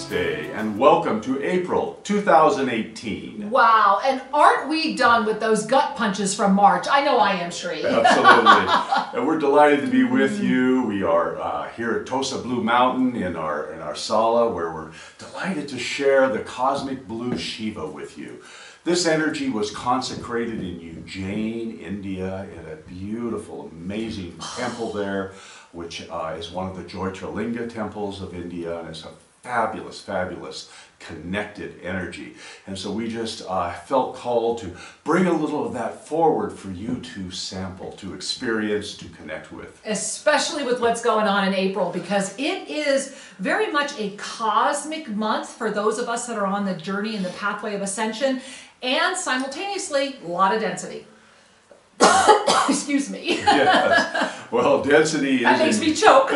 Namaste and welcome to April 2018. Wow, and aren't we done with those gut punches from March? I know I am, Sri. Absolutely. And we're delighted to be with you. We are here at Tosa Blue Mountain in our sala, where we're delighted to share the cosmic blue Shiva with you. This energy was consecrated in Ujjain, India, in a beautiful, amazing temple there, which is one of the Jyotirlinga temples of India, and it's a fabulous, fabulous connected energy. And so we just felt called to bring a little of that forward for you to sample, to experience, to connect with. Especially with what's going on in April, because it is very much a cosmic month for those of us that are on the journey and the pathway of ascension, and simultaneously, a lot of density. Excuse me. Yes. Well, density is... That makes me choke.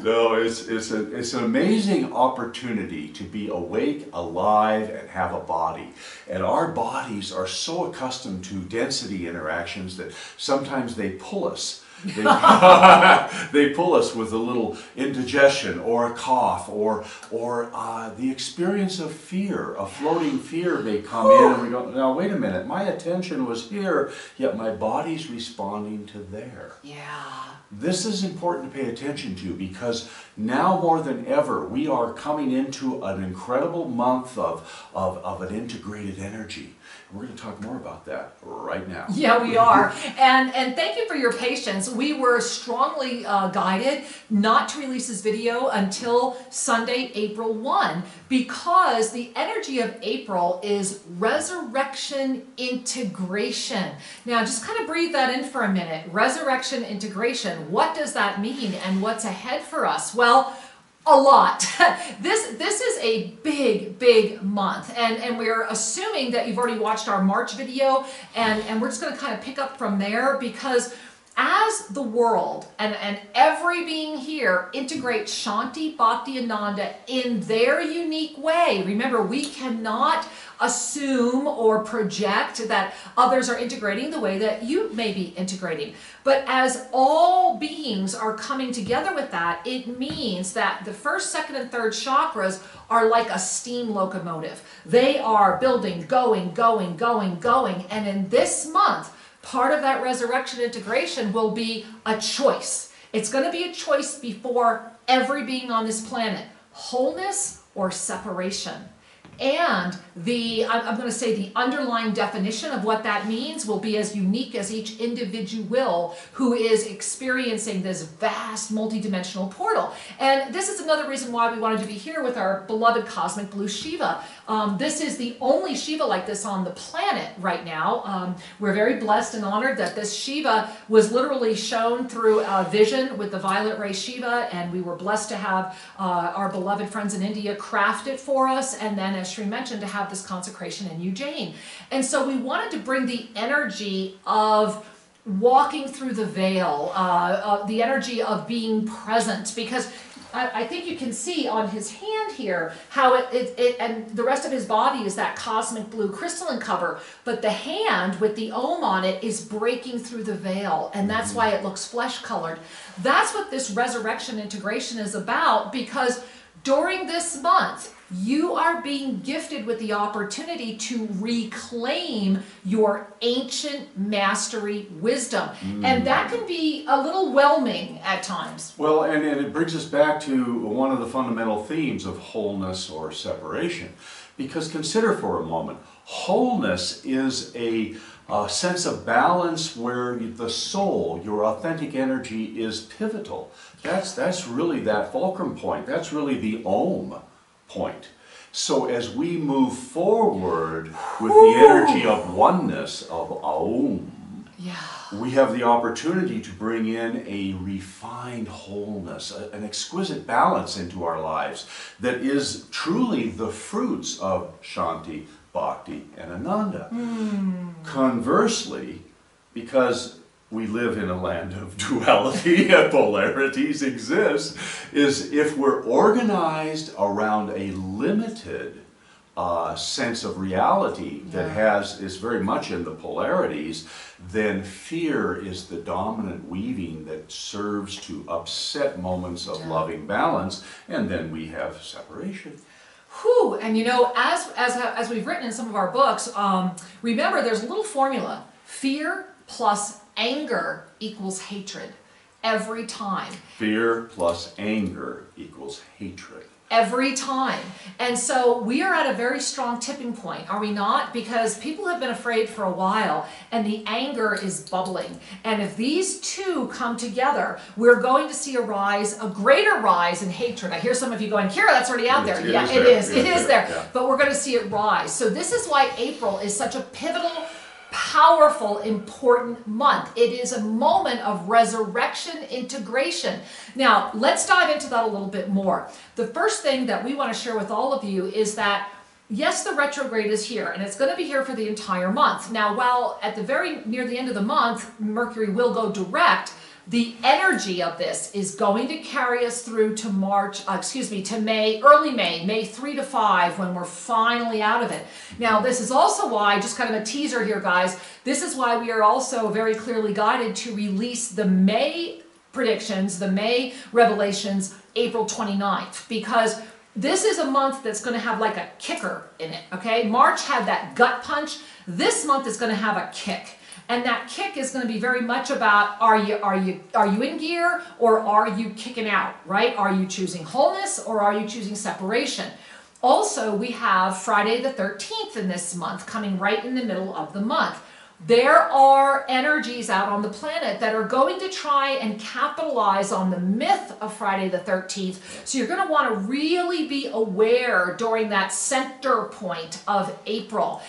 No, it's an amazing opportunity to be awake, alive, and have a body. And our bodies are so accustomed to density interactions that sometimes they pull us. They pull us with a little indigestion or a cough or the experience of fear. A floating fear may come in and we go, now wait a minute, my attention was here, yet my body's responding to there. Yeah. This is important to pay attention to because now more than ever we are coming into an incredible month of an integrated energy. We're going to talk more about that right now. Yeah, we are. And thank you for your patience. We were strongly guided not to release this video until Sunday, April 1, because the energy of April is resurrection integration. Now, just kind of breathe that in for a minute. Resurrection integration. What does that mean and what's ahead for us? Well, a lot. This is a big month, and we're assuming that you've already watched our March video, and we're just going to kind of pick up from there, because as the world and every being here integrates Shanti, Bhakti, and Nanda in their unique way. Remember, we cannot assume or project that others are integrating the way that you may be integrating. But as all beings are coming together with that, it means that the first, second, and third chakras are like a steam locomotive. They are building, going, and in this month, part of that resurrection integration will be a choice. It's going to be a choice before every being on this planet. Wholeness or separation. And I'm going to say the underlying definition of what that means will be as unique as each individual who is experiencing this vast multidimensional portal. And this is another reason why we wanted to be here with our beloved cosmic blue Shiva. This is the only Shiva like this on the planet right now. We're very blessed and honored that this Shiva was literally shown through a vision with the violet ray Shiva, and we were blessed to have our beloved friends in India craft it for us, and then, as Sri mentioned, to have this consecration in Ujjain. And so we wanted to bring the energy of walking through the veil, the energy of being present, because I think you can see on his hand here how it and the rest of his body is that cosmic blue crystalline cover, but the hand with the Om on it is breaking through the veil, and that's why it looks flesh colored. That's what this resurrection integration is about, because during this month, you are being gifted with the opportunity to reclaim your ancient mastery wisdom. And that can be a little whelming at times. Well, and it brings us back to one of the fundamental themes of wholeness or separation. Because consider for a moment, wholeness is a sense of balance where the soul, your authentic energy, is pivotal. That's really that fulcrum point. That's really the Om point. So as we move forward with the energy of oneness, of Aum, we have the opportunity to bring in a refined wholeness, an exquisite balance into our lives that is truly the fruits of Shanti, Bhakti, and Ananda. Conversely, because we live in a land of duality and polarities exist, is if we're organized around a limited sense of reality that is very much in the polarities, then fear is the dominant weaving that serves to upset moments of loving balance, and then we have separation. Whew. And you know, as we've written in some of our books, remember there's a little formula. Fear plus anger equals hatred every time. Fear plus anger equals hatred. Every time. And so we are at a very strong tipping point, are we not? Because people have been afraid for a while and the anger is bubbling. And if these two come together, we're going to see a greater rise in hatred. I hear some of you going, Kira, that's already out there. Yeah, it is. It is there. Yeah. But we're going to see it rise. So this is why April is such a pivotal, powerful, important month. It is a moment of resurrection integration. Now, let's dive into that a little bit more. The first thing that we want to share with all of you is that, yes, the retrograde is here, and it's going to be here for the entire month. Now, while at the near the end of the month, Mercury will go direct, the energy of this is going to carry us through to May, early May 3 to 5, when we're finally out of it. Now, this is also why, just kind of a teaser here, guys, this is why we are also very clearly guided to release the May predictions, the May revelations, April 29th, because this is a month that's going to have like a kicker in it, okay? March had that gut punch. This month is going to have a kick. And that kick is going to be very much about, are you in gear, or are you kicking out, right? Are you choosing wholeness, or are you choosing separation? Also, we have Friday the 13th in this month, coming right in the middle of the month. There are energies out on the planet that are going to try and capitalize on the myth of Friday the 13th. So you're going to want to really be aware during that center point of April.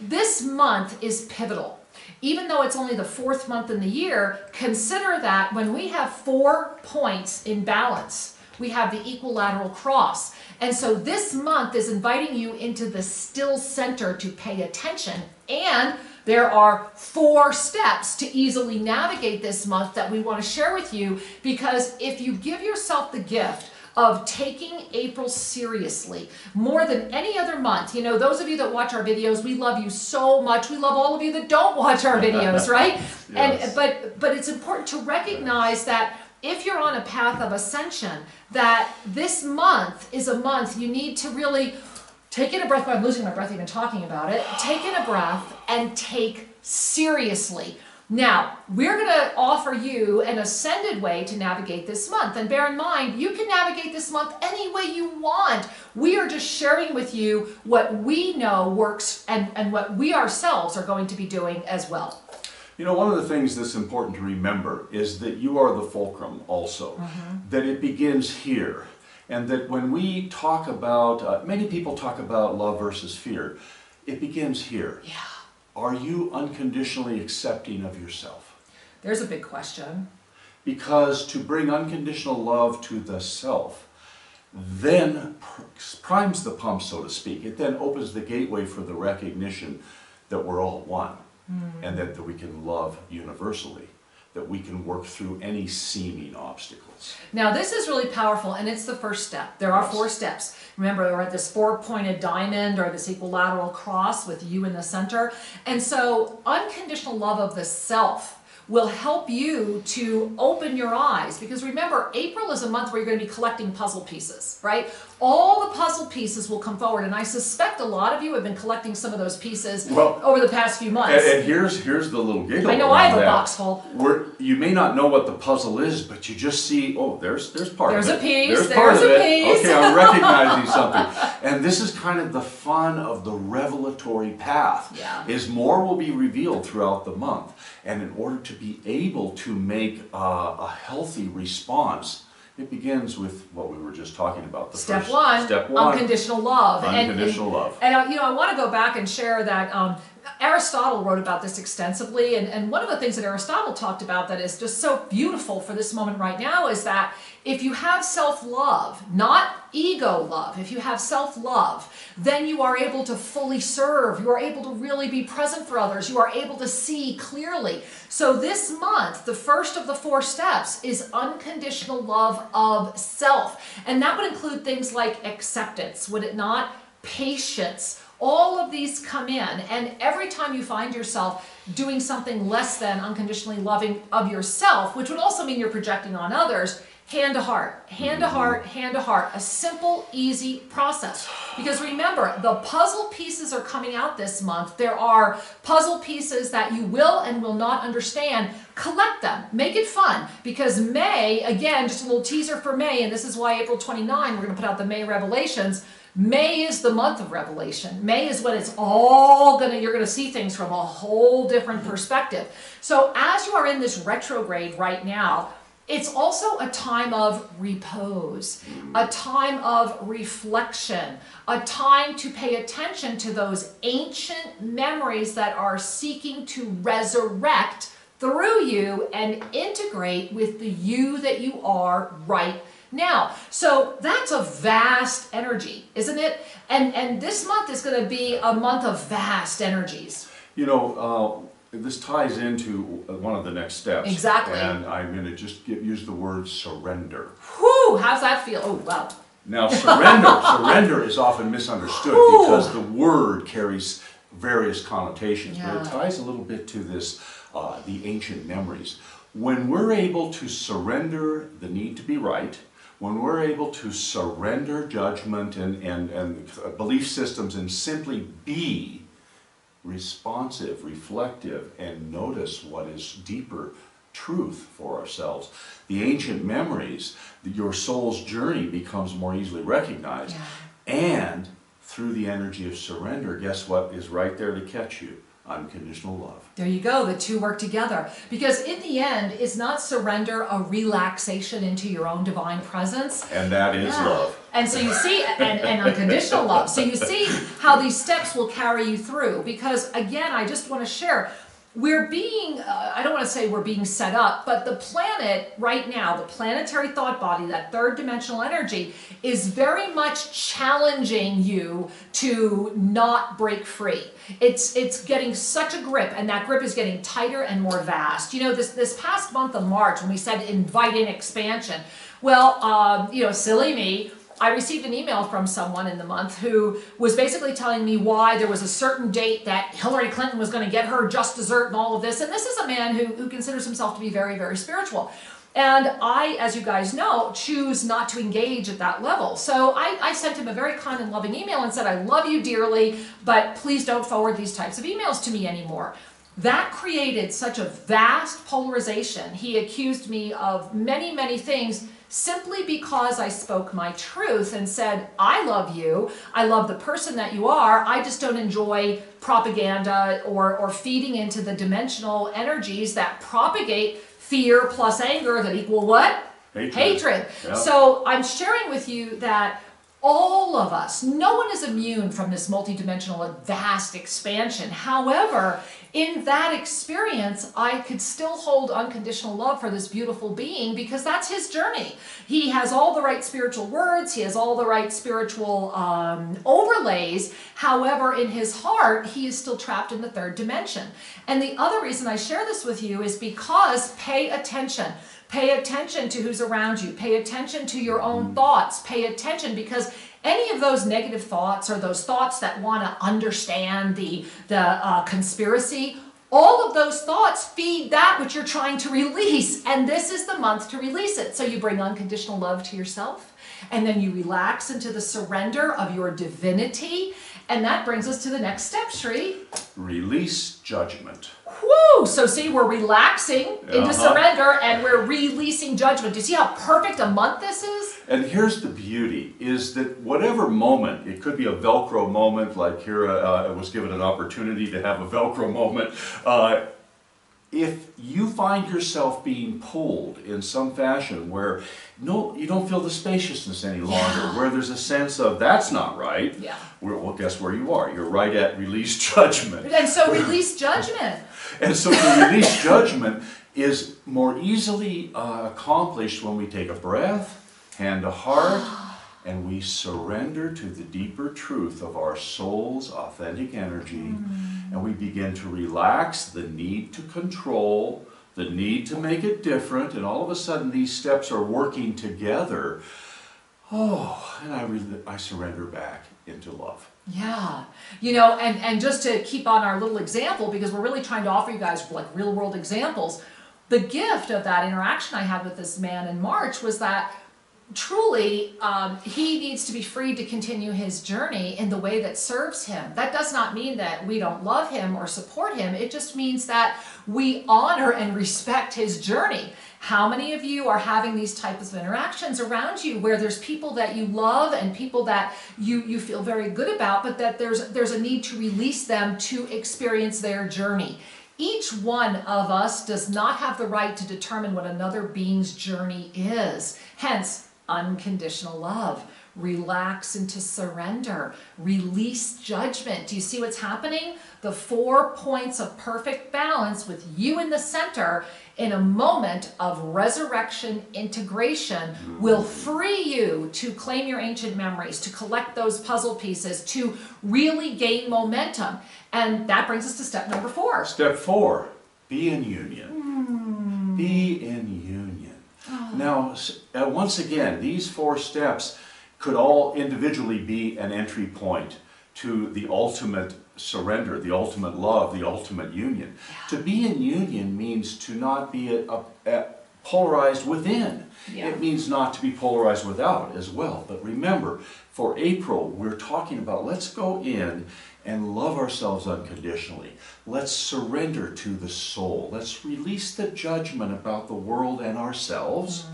This month is pivotal. Even though it's only the 4th month in the year, consider that when we have 4 points in balance, we have the equilateral cross. And so this month is inviting you into the still center to pay attention. And there are 4 steps to easily navigate this month that we want to share with you, because if you give yourself the gift of taking April seriously more than any other month. You know, those of you that watch our videos, we love you so much. We love all of you that don't watch our videos, right? Yes. But it's important to recognize that if you're on a path of ascension, that this month is a month you need to really take in a breath. I'm losing my breath even talking about it. Take in a breath and take seriously. Now, we're going to offer you an ascended way to navigate this month. And bear in mind, you can navigate this month any way you want. We are just sharing with you what we know works and what we ourselves are going to be doing as well. You know, one of the things that's important to remember is that you are the fulcrum also, that it begins here. And that when we talk about, many people talk about love versus fear, it begins here. Yeah. Are you unconditionally accepting of yourself? There's a big question. Because to bring unconditional love to the self then primes the pump, so to speak. It then opens the gateway for the recognition that we're all one, and that we can love universally, that we can work through any seeming obstacles. Now this is really powerful, and it's the first step. There are 4 steps. Remember, we're at this 4-pointed diamond, or this equilateral cross with you in the center. And so unconditional love of the self will help you to open your eyes, because remember, April is a month where you're going to be collecting puzzle pieces, right? All the puzzle pieces will come forward, and I suspect a lot of you have been collecting some of those pieces over the past few months. And here's the little giggle. I know I have a box full. You may not know what the puzzle is, but you just see, oh, there's part of it. There's a piece. There's part of it. Okay, I'm recognizing something. And this is kind of the fun of the revelatory path. Yeah. Is more will be revealed throughout the month. And in order to be able to make a healthy response, it begins with what we were just talking about. Step one, unconditional love. Unconditional love. And you know, I want to go back and share that Aristotle wrote about this extensively, and one of the things that Aristotle talked about that is just so beautiful for this moment right now is that if you have self-love, not ego love, if you have self-love, then you are able to fully serve. You are able to really be present for others. You are able to see clearly. So this month, the first of the 4 steps is unconditional love of self. And that would include things like acceptance, would it not? patience. All of these come in, and every time you find yourself doing something less than unconditionally loving of yourself, which would also mean you're projecting on others, hand to heart, hand to heart, hand to heart, a simple, easy process. Because remember, the puzzle pieces are coming out this month. There are puzzle pieces that you will and will not understand. Collect them, make it fun, because May, again, just a little teaser for May, and this is why April 29, we're going to put out the May Revelations. May is the month of revelation. May is when it's all you're gonna see things from a whole different perspective. So as you are in this retrograde right now, it's also a time of repose, a time of reflection, a time to pay attention to those ancient memories that are seeking to resurrect through you and integrate with the you that you are right now. So that's a vast energy, isn't it? And this month is going to be a month of vast energies. You know, this ties into one of the next steps. Exactly. And I'm going to just use the word surrender. Whew, how's that feel? Oh, wow. Now, surrender is often misunderstood because the word carries various connotations, but it ties a little bit to this, the ancient memories. When we're able to surrender the need to be right, when we're able to surrender judgment and belief systems and simply be responsive, reflective, and notice what is deeper truth for ourselves, the ancient memories, your soul's journey becomes more easily recognized. And through the energy of surrender, guess what is right there to catch you? Unconditional love. There you go, the two work together. Because in the end, is not surrender a relaxation into your own divine presence? And that is love. And so you see, and unconditional love. So you see how these steps will carry you through. Because again, I just want to share, we're being, I don't want to say we're being set up, but the planet right now, the planetary thought body, that third dimensional energy, is very much challenging you to not break free. It's getting such a grip, and that grip is getting tighter and more vast. You know, this past month of March, when we said invite in expansion, well, you know, silly me, I received an email from someone in the month who was basically telling me why there was a certain date that Hillary Clinton was going to get her just dessert and all of this. And this is a man who considers himself to be very, very spiritual. And I, as you guys know, choose not to engage at that level. So I sent him a very kind and loving email and said, I love you dearly, but please don't forward these types of emails to me anymore. That created such a vast polarization. He accused me of many, many things simply because I spoke my truth and said, I love you, I love the person that you are, I just don't enjoy propaganda or feeding into the dimensional energies that propagate fear plus anger that equal what? Hatred. Yeah. So I'm sharing with you that all of us, no one is immune from this multidimensional vast expansion. However, in that experience, I could still hold unconditional love for this beautiful being because that's his journey. He has all the right spiritual words. He has all the right spiritual overlays. However, in his heart, he is still trapped in the third dimension. And the other reason I share this with you is because pay attention. Pay attention to who's around you. Pay attention to your own thoughts. Pay attention because any of those negative thoughts or those thoughts that want to understand the conspiracy, all of those thoughts feed that which you're trying to release. And this is the month to release it. So you bring unconditional love to yourself, and then you relax into the surrender of your divinity. And that brings us to the next step, Shri. Release judgment. Woo! So see, we're relaxing into surrender and we're releasing judgment. Do you see how perfect a month this is? And here's the beauty, is that whatever moment, it could be a Velcro moment, like here I was given an opportunity to have a Velcro moment. If you find yourself being pulled in some fashion where you don't feel the spaciousness any longer, where there's a sense of that's not right, well, guess where you are? You're right at release judgment. And so release judgment. And so the release judgment is more easily accomplished when we take a breath, hand to heart, and we surrender to the deeper truth of our soul's authentic energy, and we begin to relax the need to control, the need to make it different, and all of a sudden these steps are working together. oh, and I surrender back into love. Yeah, you know, and just to keep on our little example, because we're really trying to offer you guys like real world examples, the gift of that interaction I had with this man in March was that truly he needs to be free to continue his journey in the way that serves him. That does not mean that we don't love him or support him. It just means that we honor and respect his journey. How many of you are having these types of interactions around you where there's people that you love and people that you feel very good about, but that there's a need to release them to experience their journey? Each one of us does not have the right to determine what another being's journey is. Hence, unconditional love. Relax into surrender. Release judgment. Do you see what's happening? The 4 points of perfect balance with you in the center in a moment of resurrection integration will free you to claim your ancient memories, to collect those puzzle pieces, to really gain momentum. And that brings us to step number 4. Step 4, be in union. Be in union. Now, once again, these 4 steps could all individually be an entry point to the ultimate surrender, the ultimate love, the ultimate union. Yeah. To be in union means to not be polarized within. Yeah. It means not to be polarized without as well. But remember, for April, we're talking about let's go in and love ourselves unconditionally. Let's surrender to the soul. Let's release the judgment about the world and ourselves.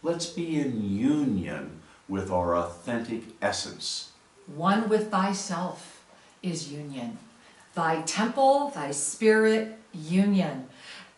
Let's be in union with our authentic essence. One with thyself is union. Thy temple, thy spirit, union.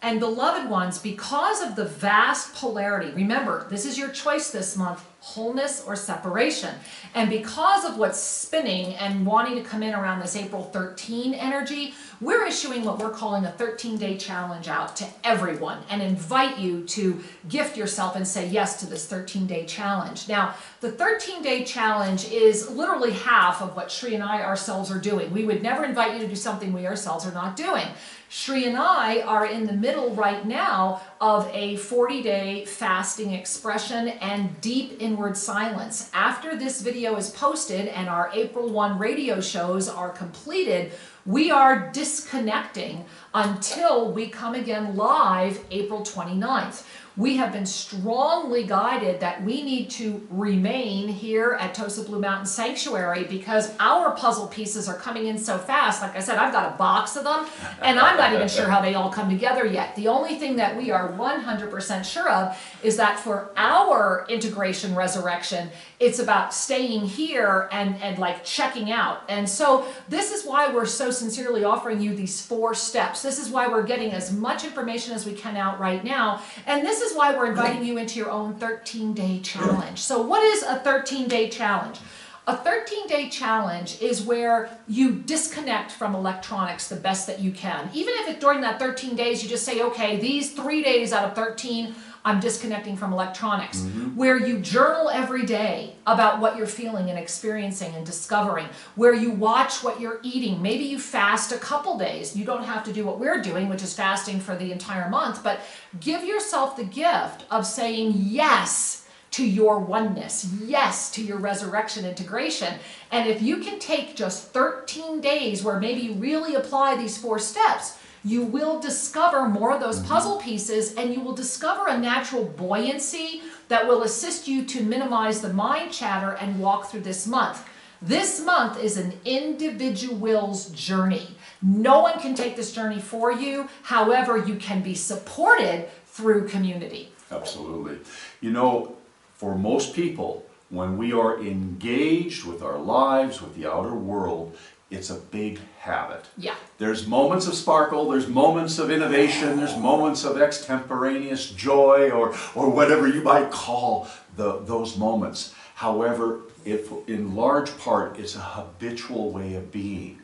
And beloved ones, because of the vast polarity, remember, this is your choice this month, wholeness or separation. And because of what's spinning and wanting to come in around this April 13 energy, we're issuing what we're calling a 13-day challenge out to everyone and invite you to gift yourself and say yes to this 13-day challenge. Now, the 13-day challenge is literally half of what Shri and I ourselves are doing. We would never invite you to do something we ourselves are not doing. Shri and I are in the middle right now of a 40-day fasting expression and deep inward silence. After this video is posted and our April 1 radio shows are completed, we are disconnecting until we come again live April 29th. We have been strongly guided that we need to remain here at Tosa Blue Mountain Sanctuary because our puzzle pieces are coming in so fast. Like I said, I've got a box of them, and I'm not even sure how they all come together yet. The only thing that we are 100% sure of is that for our integration resurrection, it's about staying here and like checking out. And so this is why we're so sincerely offering you these 4 steps. This is why we're getting as much information as we can out right now. And this is why we're inviting you into your own 13-day challenge. So what is a 13-day challenge? A 13-day challenge is where you disconnect from electronics the best that you can. Even if during that 13 days you just say, okay, these 3 days out of 13, I'm disconnecting from electronics. Where you journal every day about what you're feeling and experiencing and discovering. Where you watch what you're eating. Maybe you fast a couple days. You don't have to do what we're doing, which is fasting for the entire month, but give yourself the gift of saying yes to your oneness, yes to your resurrection integration. And if you can take just 13 days where maybe you really apply these 4 steps, you will discover more of those puzzle pieces, and you will discover a natural buoyancy that will assist you to minimize the mind chatter and walk through this month. This month is an individual's journey. No one can take this journey for you. However, you can be supported through community. Absolutely. You know, for most people, when we are engaged with our lives, with the outer world, it's a big habit. Yeah. There's moments of sparkle, there's moments of innovation, there's moments of extemporaneous joy or whatever you might call those moments. However, in large part, it's a habitual way of being.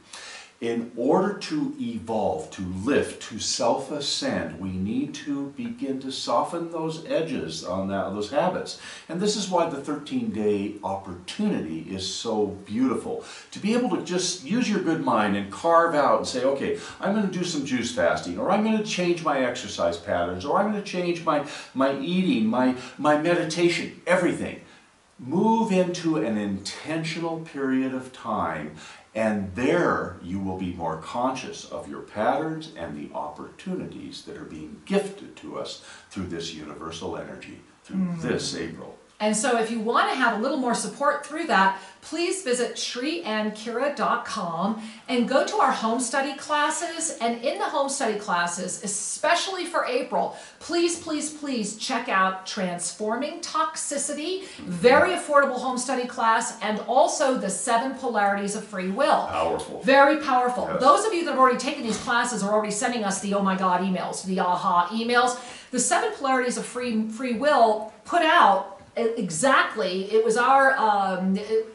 In order to evolve, to lift, to self-ascend, we need to begin to soften those edges on those habits. And this is why the 13-day opportunity is so beautiful. To be able to just use your good mind and carve out and say, okay, I'm going to do some juice fasting, or I'm going to change my exercise patterns, or I'm going to change my eating, my meditation, everything. move into an intentional period of time, and there you will be more conscious of your patterns and the opportunities that are being gifted to us through this universal energy, through this April. And so if you want to have a little more support through that, please visit shriandkira.com and go to our home study classes. And in the home study classes, especially for April, please, please, please check out Transforming Toxicity, very affordable home study class, and also the 7 Polarities of Free Will. Powerful. Very powerful. Yes. Those of you that have already taken these classes are already sending us the oh my God emails, the aha emails. The 7 Polarities of Free Will put out exactly, it was our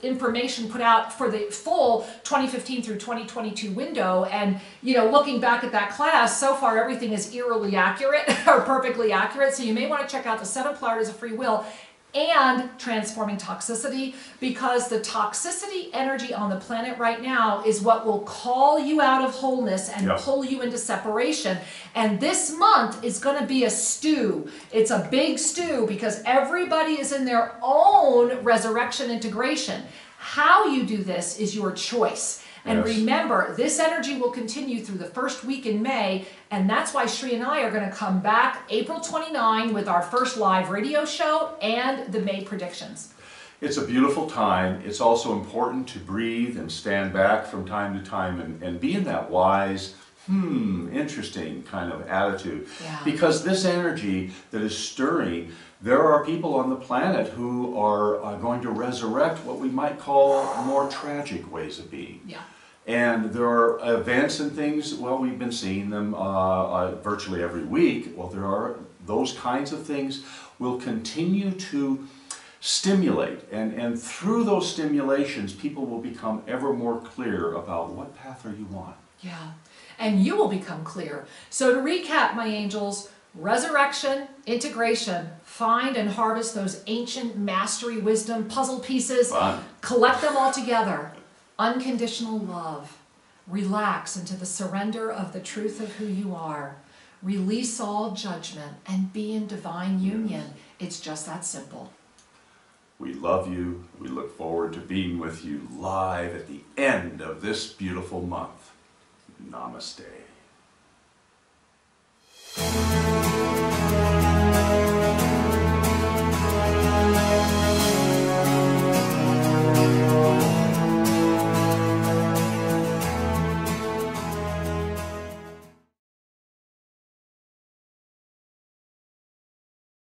information put out for the full 2015 through 2022 window, and looking back at that class, so far everything is eerily accurate or perfectly accurate, so you may want to check out the 7 Polarities of Free Will and Transforming Toxicity, because the toxicity energy on the planet right now is what will call you out of wholeness and pull you into separation. And this month is going to be a stew. It's a big stew because everybody is in their own resurrection integration. How you do this is your choice. And remember, this energy will continue through the first week in May, and that's why Shri and I are going to come back April 29 with our first live radio show and the May predictions. It's a beautiful time. It's also important to breathe and stand back from time to time and be in that wise, interesting kind of attitude. Yeah. Because this energy that is stirring, there are people on the planet who are going to resurrect what we might call more tragic ways of being. Yeah. And there are events and things, well, we've been seeing them virtually every week. Well, there are those kinds of things will continue to stimulate. And through those stimulations, people will become ever more clear about what path are you on. Yeah. And you will become clear. So to recap, my angels, resurrection, integration, find and harvest those ancient mastery wisdom puzzle pieces, collect them all together. Unconditional love, relax into the surrender of the truth of who you are, release all judgment, and be in divine union. It's just that simple. We love you. We look forward to being with you live at the end of this beautiful month. Namaste.